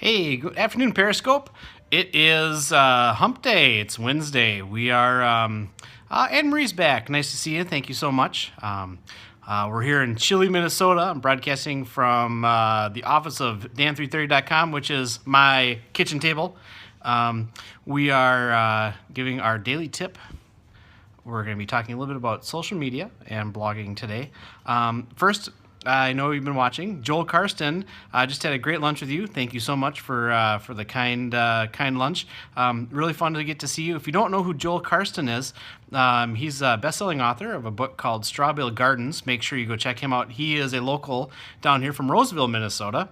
Hey, good afternoon, Periscope. It is Hump Day. It's Wednesday. We are, Anne Marie's back. Nice to see you. Thank you so much. We're here in Chile, Minnesota. I'm broadcasting from the office of Dan330.com, which is my kitchen table. We are giving our daily tip. We're going to be talking a little bit about social media and blogging today. First, I know you've been watching. Joel Karsten just had a great lunch with you. Thank you so much for the kind lunch. Really fun to get to see you. If you don't know who Joel Karsten is, he's a best-selling author of a book called Strawbill Gardens. Make sure you go check him out. He is a local down here from Roseville, Minnesota.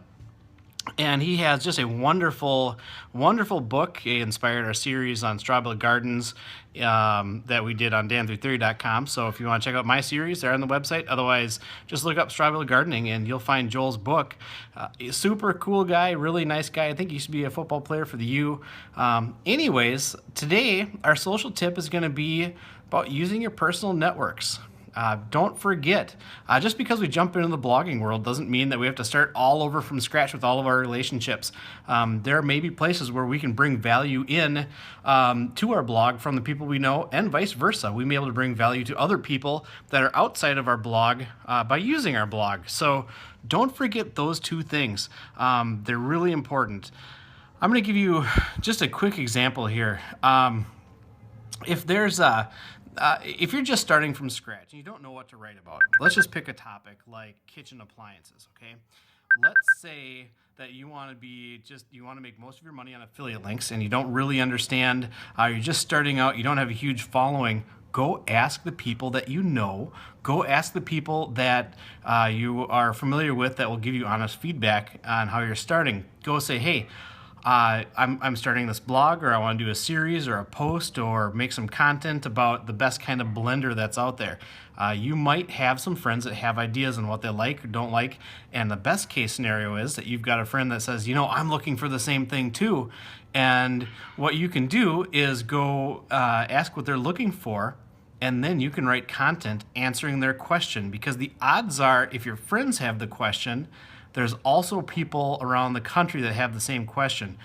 And he has just a wonderful, wonderful book. He inspired our series on Strawbill Gardens that we did on Dan330.com. So if you want to check out my series, they're on the website. Otherwise, just look up Strawbill Gardening and you'll find Joel's book. Super cool guy, really nice guy. I think he used to be a football player for the U. Anyways, today our social tip is going to be about using your personal networks. Don't forget, just because we jump into the blogging world doesn't mean that we have to start all over from scratch with all of our relationships. There may be places where we can bring value in to our blog from the people we know, and vice versa. We may be able to bring value to other people that are outside of our blog by using our blog. So don't forget those two things. They're really important. I'm going to give you just a quick example here. If you're just starting from scratch and you don't know what to write about, let's just pick a topic like kitchen appliances, okay? Let's say that you want to make most of your money on affiliate links and you don't really understand, you're just starting out, you don't have a huge following. Go ask the people that you know. Go ask the people that you are familiar with that will give you honest feedback on how you're starting. Go say, hey, I'm starting this blog, or I want to do a series or a post or make some content about the best kind of blender that's out there. You might have some friends that have ideas on what they like or don't like, and the best case scenario is that you've got a friend that says, I'm looking for the same thing too. And what you can do is go ask what they're looking for, and then you can write content answering their question, because the odds are, if your friends have the question, there's also people around the country that have the same question.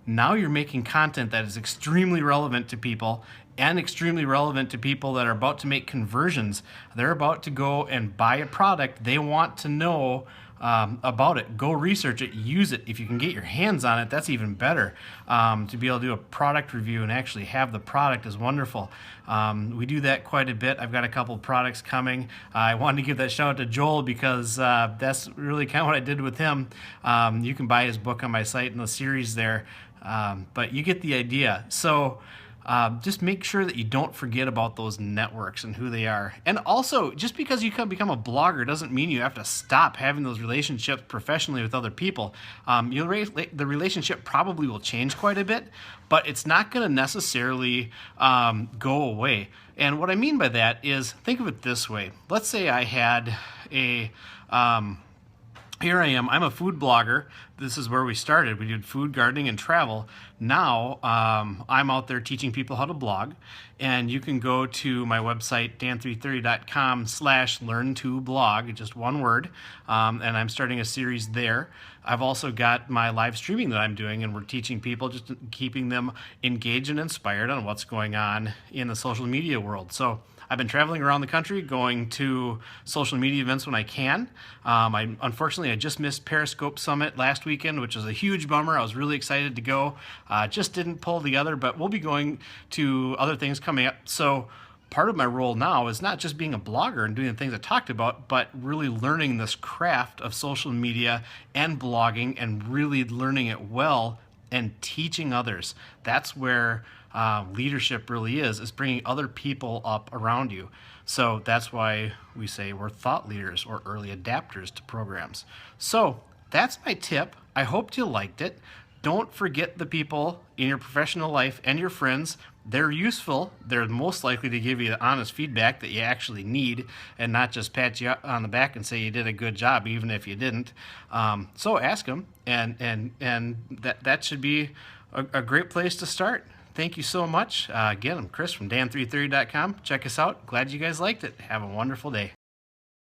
Now you're making content that is extremely relevant to people, and extremely relevant to people that are about to make conversions. They're about to go and buy a product. They want to know about it. Go research it, use it. If you can get your hands on it, that's even better. To be able to do a product review and actually have the product is wonderful. We do that quite a bit. I've got a couple products coming. I wanted to give that shout out to Joel because that's really kind of what I did with him. You can buy his book on my site in the series there, but you get the idea. So just make sure that you don't forget about those networks and who they are. And also, just because you can become a blogger doesn't mean you have to stop having those relationships professionally with other people. The relationship probably will change quite a bit, but it's not going to necessarily go away. And what I mean by that is, think of it this way. Let's say I had here I am. I'm a food blogger. This is where we started. We did food, gardening, and travel. Now I'm out there teaching people how to blog. And you can go to my website, dan330.com/learn2blog, just one word. And I'm starting a series there. I've also got my live streaming that I'm doing, and we're teaching people, just keeping them engaged and inspired on what's going on in the social media world. So I've been traveling around the country, going to social media events when I can. Unfortunately, I just missed Periscope Summit last weekend, which was a huge bummer. I was really excited to go. Just didn't pull together, but we'll be going to other things coming up. So part of my role now is not just being a blogger and doing the things I talked about, but really learning this craft of social media and blogging, and really learning it well and teaching others. That's where leadership really is bringing other people up around you. So that's why we say we're thought leaders or early adapters to programs. So that's my tip. I hope you liked it. Don't forget the people in your professional life and your friends. They're useful. They're most likely to give you the honest feedback that you actually need, and not just pat you on the back and say you did a good job, even if you didn't. So ask them, and that should be a great place to start. Thank you so much. Again, I'm Chris from Dan330.com. Check us out. Glad you guys liked it. Have a wonderful day.